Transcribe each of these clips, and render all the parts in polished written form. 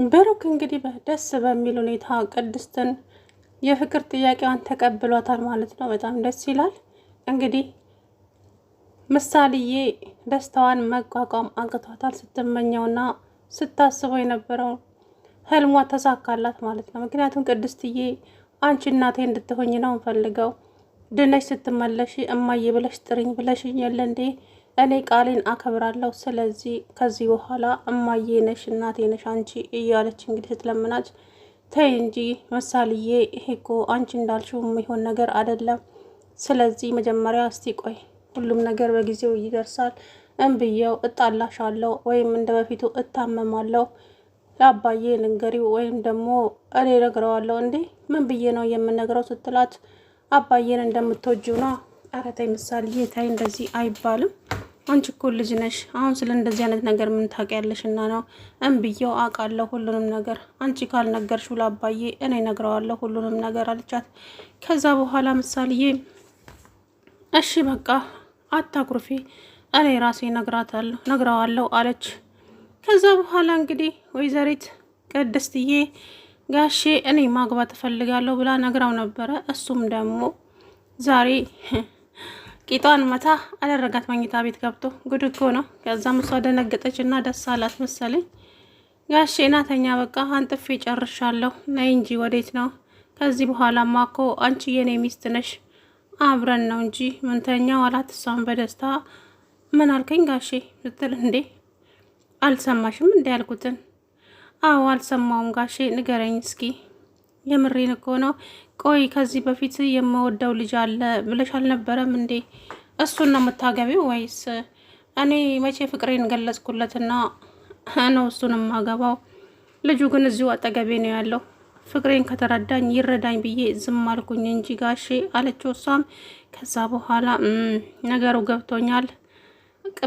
ብሩክ እንግዲህ ደስ በሚል ሁኔታ ቅድስትን የፍቅር ጥያቄዋን ተቀብሏታል ማለት ነው። በጣም ደስ ይላል። እንግዲህ ምሳሌዬ ደስታዋን መቋቋም አቅቷታል። ስትመኘውና ስታስበው የነበረው ህልሟ ተሳካላት ማለት ነው። ምክንያቱም ቅድስትዬ አንቺ እናቴ እንድትሆኝ ነው እንፈልገው ድነሽ ስትመለሽ እማዬ ብለሽ ጥሪኝ ብለሽኝ የለ እንዴ? እኔ ቃሌን አከብራለሁ። ስለዚህ ከዚህ በኋላ እማዬ ነሽ እናቴ ነሽ አንቺ እያለች እንግዲህ ስትለምናች፣ ተይ እንጂ ምሳሌዬ፣ ይሄ እኮ አንቺ እንዳልሽው የሚሆን ነገር አይደለም። ስለዚህ መጀመሪያ እስቲ ቆይ፣ ሁሉም ነገር በጊዜው ይደርሳል። እምብዬው እጣላሻለሁ ወይም እንደ በፊቱ እታመማለሁ፣ ለአባዬ ልንገሪው ወይም ደግሞ እኔ እነግረዋለሁ። እንዴ ምን ብዬ ነው የምነግረው ስትላት፣ አባዬን እንደምትወጂው ነው። ኧረ ተይ ምሳሌዬ ተይ፣ እንደዚህ አይባልም። አንቺ እኮ ልጅ ነሽ። አሁን ስለ እንደዚህ አይነት ነገር ምን ታውቂያለሽ? እና ነው እምብዬው አውቃለሁ ሁሉንም ነገር። አንቺ ካልነገርሽው ለአባዬ እኔ እነግረዋለሁ ሁሉንም ነገር አለቻት። ከዛ በኋላ ምሳሌዬ እሺ በቃ አታኩርፊ፣ እኔ ራሴ ነግረዋለሁ አለች። ከዛ በኋላ እንግዲህ ወይዘሪት ቅድስትዬ ጋሼ እኔ ማግባት እፈልጋለሁ ብላ ነግራው ነበረ። እሱም ደግሞ ዛሬ ቂጧን መታ አደረጋት መኝታ ቤት ገብቶ። ጉድ እኮ ነው። ከዛም እሷ ደነገጠች እና ደስ አላት መሰለኝ። ጋሼ ናተኛ በቃ አንጥፌ ጨርሻለሁ፣ ነይ እንጂ ወዴት ነው? ከዚህ በኋላማ እኮ አንቺ የኔ ሚስት ነሽ፣ አብረን ነው እንጂ ምንተኛው አላት። እሷን በደስታ ምን አልከኝ ጋሼ ስትል፣ እንዴ አልሰማሽም እንዴ ያልኩትን? አዎ አልሰማውም ጋሼ ንገረኝ እስኪ። የምሬን እኮ ነው። ቆይ ከዚህ በፊት የምወደው ልጅ አለ ብለሽ አልነበረም እንዴ? እሱን ነው የምታገቢው ወይስ? እኔ መቼ ፍቅሬን ገለጽኩለትና ነው እሱን የማገባው? ልጁ ግን እዚሁ አጠገቤ ነው ያለው። ፍቅሬን ከተረዳኝ ይረዳኝ ብዬ ዝም አልኩኝ እንጂ ጋሼ አለችው እሷም። ከዛ በኋላ ነገሩ ገብቶኛል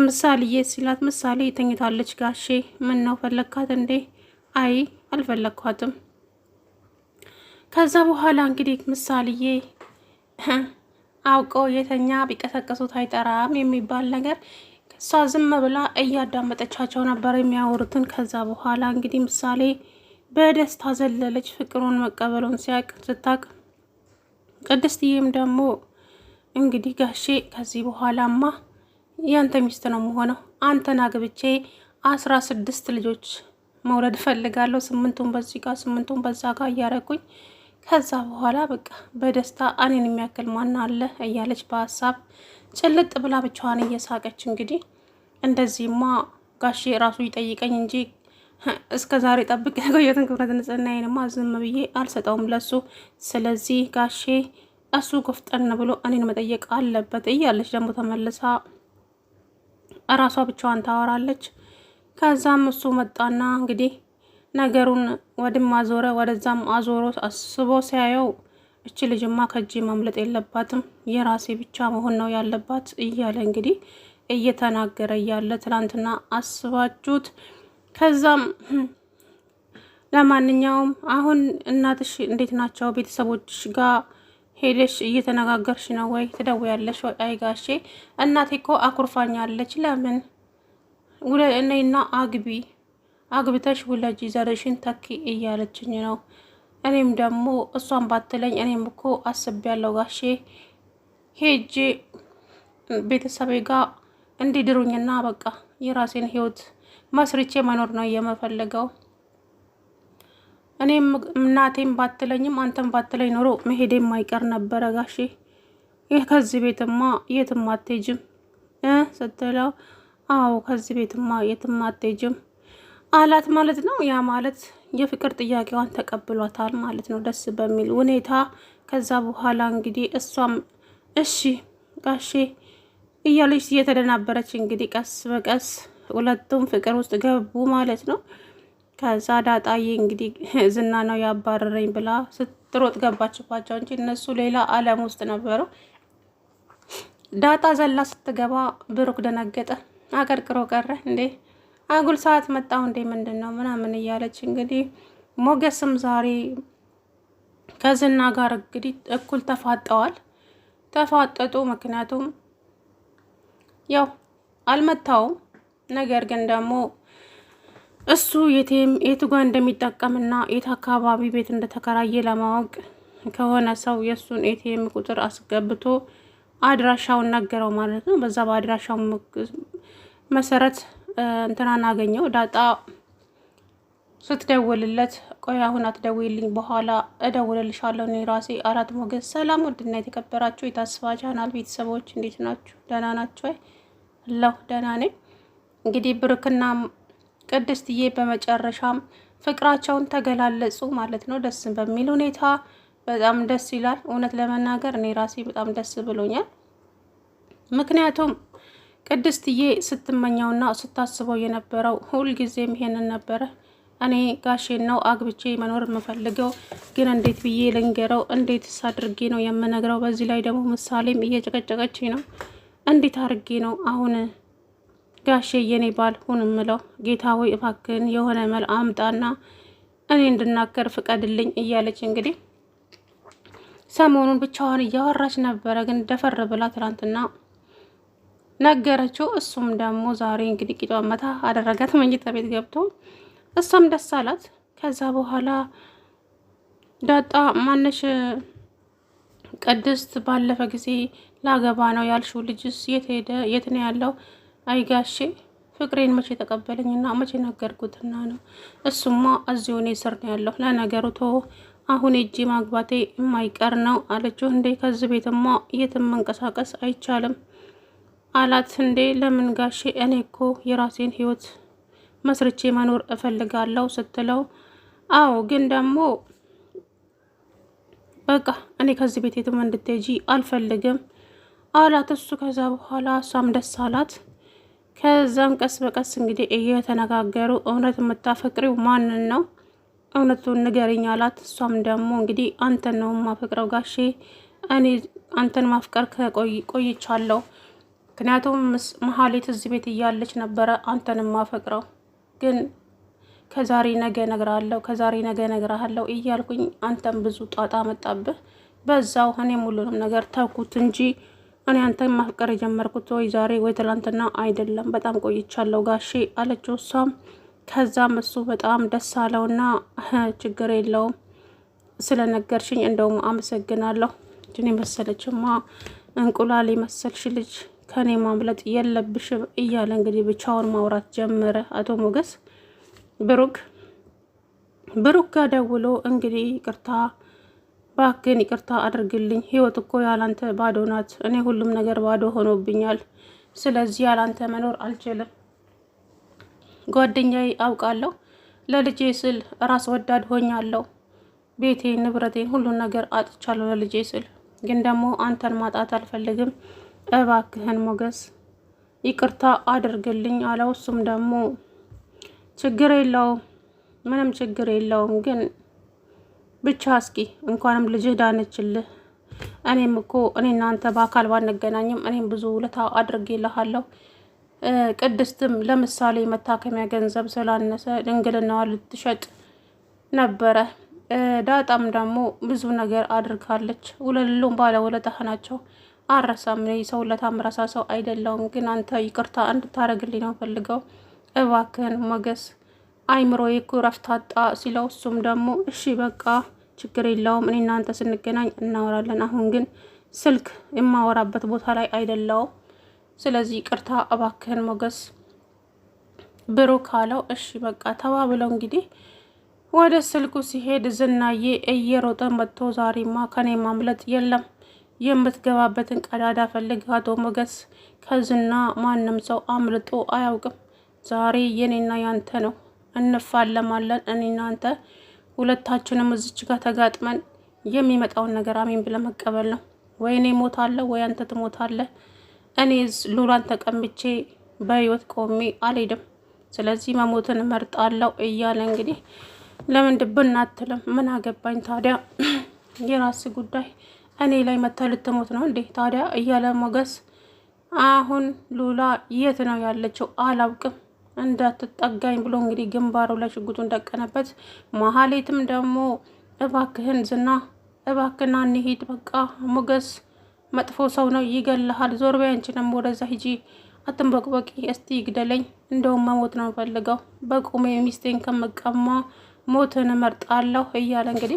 ምሳሌዬ ሲላት፣ ምሳሌ ተኝታለች ጋሼ። ምን ነው ፈለግካት እንዴ? አይ አልፈለግኳትም። ከዛ በኋላ እንግዲህ ምሳሌዬ አውቀው የተኛ ቢቀሰቀሱት አይጠራም የሚባል ነገር እሷ ዝም ብላ እያዳመጠቻቸው ነበር የሚያወሩትን። ከዛ በኋላ እንግዲህ ምሳሌ በደስታ ዘለለች ፍቅሩን መቀበሉን ስታቅ። ቅድስትዬም ደግሞ እንግዲህ ጋሼ ከዚህ በኋላማ ያንተ ሚስት ነው የምሆነው። አንተን አግብቼ 16 ልጆች መውለድ እፈልጋለሁ። 8ቱን በዚህ ጋር 8ቱን በዛ ጋር እያረኩኝ ከዛ በኋላ በቃ በደስታ እኔን የሚያክል ማን አለ እያለች በሀሳብ ጭልጥ ብላ ብቻዋን እየሳቀች እንግዲህ እንደዚህማ ጋሼ ራሱ ይጠይቀኝ እንጂ እስከ ዛሬ ጠብቅ የቆየትን ክብረት ንጽህናዬንማ ዝም ብዬ አልሰጠውም ለሱ። ስለዚህ ጋሼ እሱ ጎፍጠን ብሎ እኔን መጠየቅ አለበት እያለች ደግሞ ተመልሳ እራሷ ብቻዋን ታወራለች። ከዛም እሱ መጣና እንግዲህ ነገሩን ወድም አዞረ ወደዛም አዞሮ አስቦ ሲያየው እቺ ልጅማ ከእጄ ማምለጥ የለባትም የራሴ ብቻ መሆን ነው ያለባት እያለ እንግዲህ እየተናገረ እያለ ትናንትና አስባችሁት። ከዛም ለማንኛውም አሁን እናትሽ እንዴት ናቸው? ቤተሰቦችሽ ጋር ሄደሽ እየተነጋገርሽ ነው ወይ? ትደውያለሽ ወይ? አይ ጋሼ እናቴ እኮ አኩርፋኛለች። ለምን እኔና አግብተሽ ውለጂ ዘርሽን ተኪ እያለችኝ ነው። እኔም ደግሞ እሷን ባትለኝ እኔም እኮ አስቤያለሁ ጋሼ ሄጄ ቤተሰቤ ጋር እንዲድሩኝና በቃ የራሴን ህይወት መስርቼ መኖር ነው የምፈልገው። እኔም እናቴም ባትለኝም አንተም ባትለኝ ኖሮ መሄዴ የማይቀር ነበረ ጋሼ። ይህ ከዚህ ቤትማ የትም አትሄጂም ስትለው፣ አዎ ከዚህ ቤትማ የትም አትሄጂም አላት ማለት ነው። ያ ማለት የፍቅር ጥያቄዋን ተቀብሏታል ማለት ነው ደስ በሚል ሁኔታ። ከዛ በኋላ እንግዲህ እሷም እሺ ጋሼ እያለች እየተደናበረች እንግዲህ ቀስ በቀስ ሁለቱም ፍቅር ውስጥ ገቡ ማለት ነው። ከዛ ዳጣዬ እንግዲህ ዝና ነው ያባረረኝ ብላ ስትሮጥ ገባችባቸው እንጂ እነሱ ሌላ ዓለም ውስጥ ነበሩ። ዳጣ ዘላ ስትገባ ብሩክ ደነገጠ። አቀርቅሮ ቀረ። እንዴ አጉል ሰዓት መጣሁ እንዴ ምንድን ነው ምናምን እያለች እንግዲህ ሞገስም ዛሬ ከዝና ጋር እንግዲህ እኩል ተፋጠጡ። ምክንያቱም ያው አልመታውም፣ ነገር ግን ደግሞ እሱ የቱ ጋር እንደሚጠቀምና የት አካባቢ ቤት እንደተከራየ ለማወቅ ከሆነ ሰው የእሱን ኤቲኤም ቁጥር አስገብቶ አድራሻውን ነገረው ማለት ነው። በዛ በአድራሻው መሰረት እንትናን አገኘው። ዳጣ ስትደውልለት ቆይ አሁን አትደውይልኝ፣ በኋላ እደውልልሻለሁ እኔ ራሴ አላት ሞገስ። ሰላም ውድና የተከበራችሁ የተስፋ ቻናል ቤተሰቦች እንዴት ናችሁ? ደህና ናችሁ? አለሁ ደህና ነኝ። እንግዲህ ብሩክና ቅድስትዬ በመጨረሻም ፍቅራቸውን ተገላለጹ ማለት ነው። ደስ በሚል ሁኔታ በጣም ደስ ይላል። እውነት ለመናገር እኔ ራሴ በጣም ደስ ብሎኛል። ምክንያቱም ቅድስትዬ ስትመኘውና ስታስበው የነበረው ሁልጊዜም ይሄንን ነበረ። እኔ ጋሼን ነው አግብቼ መኖር የምፈልገው፣ ግን እንዴት ብዬ ልንገረው? እንዴትስ አድርጌ ነው የምነግረው? በዚህ ላይ ደግሞ ምሳሌም እየጨቀጨቀች ነው። እንዴት አድርጌ ነው አሁን ጋሼ የኔ ባል ሁን ምለው? ጌታ ሆይ እባክህን የሆነ መል አምጣና እኔ እንድናገር ፍቀድልኝ እያለች እንግዲህ ሰሞኑን ብቻዋን እያወራች ነበረ። ግን ደፈር ብላ ትናንትና ነገረችው። እሱም ደግሞ ዛሬ እንግዲህ ቂጧን መታ አደረጋት መኝታ ቤት ገብቶ፣ እሷም ደስ አላት። ከዛ በኋላ ዳጣ ማነሽ ቅድስት ባለፈ ጊዜ ላገባ ነው ያልሽው ልጅስ የት ሄደ? የት ነው ያለው? አይጋሼ ፍቅሬን መቼ ተቀበለኝና መቼ ነገርኩትና ነው? እሱማ እዚሁ እኔ ስር ነው ያለው። ለነገሩ ቶ አሁን እጂ ማግባቴ የማይቀር ነው አለችው። እንዴ ከዚህ ቤትማ የትም መንቀሳቀስ አይቻልም አላት። እንዴ ለምን ጋሼ? እኔ እኮ የራሴን ህይወት መስርቼ መኖር እፈልጋለሁ ስትለው፣ አዎ ግን ደግሞ በቃ እኔ ከዚህ ቤት የትም እንድትሄጂ አልፈልግም አላት እሱ። ከዛ በኋላ እሷም ደስ አላት። ከዛም ቀስ በቀስ እንግዲህ እየተነጋገሩ እውነት የምታፈቅሪው ማንን ነው? እውነቱን ንገሪኝ አላት። እሷም ደግሞ እንግዲህ አንተን ነው የማፈቅረው ጋሼ፣ እኔ አንተን ማፍቀር ቆይቻለሁ። ምክንያቱም መሀሌት እዚህ ቤት እያለች ነበረ አንተን የማፈቅረው፣ ግን ከዛሬ ነገ እነግርሃለሁ፣ ከዛሬ ነገ እነግርሃለሁ እያልኩኝ አንተን ብዙ ጣጣ መጣብህ። በዛው እኔም ሁሉንም ነገር ተውኩት እንጂ እኔ አንተን ማፍቀር የጀመርኩት ወይ ዛሬ ወይ ትላንትና አይደለም፣ በጣም ቆይቻለሁ ጋሼ አለችው እሷም። ከዛም እሱ በጣም ደስ አለውና ችግር የለውም ስለነገርሽኝ እንደውም አመሰግናለሁ። እኔ መሰለችማ እንቁላል የመሰልሽ ልጅ ከኔ ማምለጥ የለብሽም እያለ እንግዲህ ብቻውን ማውራት ጀመረ አቶ ሞገስ። ብሩክ ጋር ደውሎ እንግዲህ ይቅርታ ባክን ይቅርታ አድርግልኝ፣ ህይወት እኮ ያላንተ ባዶ ናት። እኔ ሁሉም ነገር ባዶ ሆኖብኛል። ስለዚህ ያላንተ መኖር አልችልም። ጓደኛዬ አውቃለሁ፣ ለልጄ ስል ራስ ወዳድ ሆኛለሁ። ቤቴን፣ ንብረቴን፣ ሁሉን ነገር አጥቻለሁ ለልጄ ስል፣ ግን ደግሞ አንተን ማጣት አልፈልግም። እባክህን ሞገስ ይቅርታ አድርግልኝ አለው። እሱም ደግሞ ችግር የለውም ምንም ችግር የለውም፣ ግን ብቻ እስኪ እንኳንም ልጅህ ዳነችልህ። እኔም እኮ እኔ እናንተ በአካል ባንገናኝም እኔም ብዙ ውለታ አድርጌልሃለሁ። ቅድስትም ለምሳሌ መታከሚያ ገንዘብ ስላነሰ ድንግልናዋ ልትሸጥ ነበረ። ዳጣም ደግሞ ብዙ ነገር አድርጋለች። ሁሉም ባለ ውለታህ ናቸው። አረሳም። ሰው ለታምራሳ ሰው አይደለውም፣ ግን አንተ ይቅርታ እንድታረግልኝ ነው ፈልገው። እባክህን ሞገስ አይምሮዬ እኮ እረፍት አጣ ሲለው፣ እሱም ደግሞ እሺ በቃ ችግር የለውም እኔ እናንተ ስንገናኝ እናወራለን። አሁን ግን ስልክ የማወራበት ቦታ ላይ አይደለውም። ስለዚህ ይቅርታ እባክህን ሞገስ ብሩክ አለው። እሺ በቃ ተባብለው እንግዲህ ወደ ስልኩ ሲሄድ ዝናዬ እየሮጠ መጥቶ ዛሬማ ከኔ ማምለጥ የለም፣ የምትገባበትን ቀዳዳ ፈልግ አቶ ሞገስ፣ ከዝና ማንም ሰው አምልጦ አያውቅም። ዛሬ የኔና ያንተ ነው፣ እንፋለማለን እኔና አንተ ሁለታችንም እዚች ጋር ተጋጥመን የሚመጣውን ነገር አሜን ብለን መቀበል ነው። ወይ እኔ ሞታለሁ ወይ አንተ ትሞታለህ። እኔ ሉላን ተቀምቼ በህይወት ቆሜ አልሄድም። ስለዚህ መሞትን እመርጣለሁ እያለ እንግዲህ ለምን ድብን አትልም? ምን አገባኝ ታዲያ የራስ ጉዳይ፣ እኔ ላይ መተህ ልትሞት ነው እንዴ ታዲያ እያለ ሞገስ አሁን ሉላ የት ነው ያለችው አላውቅም እንዳትጠጋኝ ብሎ እንግዲህ ግንባሩ ላይ ሽጉጡን ደቀነበት። መሀሌትም ደግሞ እባክህን ዝና እባክህና እንሂድ፣ በቃ ሞገስ መጥፎ ሰው ነው ይገልሃል፣ ዞር በይ አንቺ ደግሞ ወደዛ ሂጂ፣ አትንበቅበቂ፣ እስቲ ይግደለኝ እንደውም መሞት ነው ፈልገው በቁሜ ሚስቴን ከምቀማ ሞትን እመርጣለሁ እያለ እንግዲህ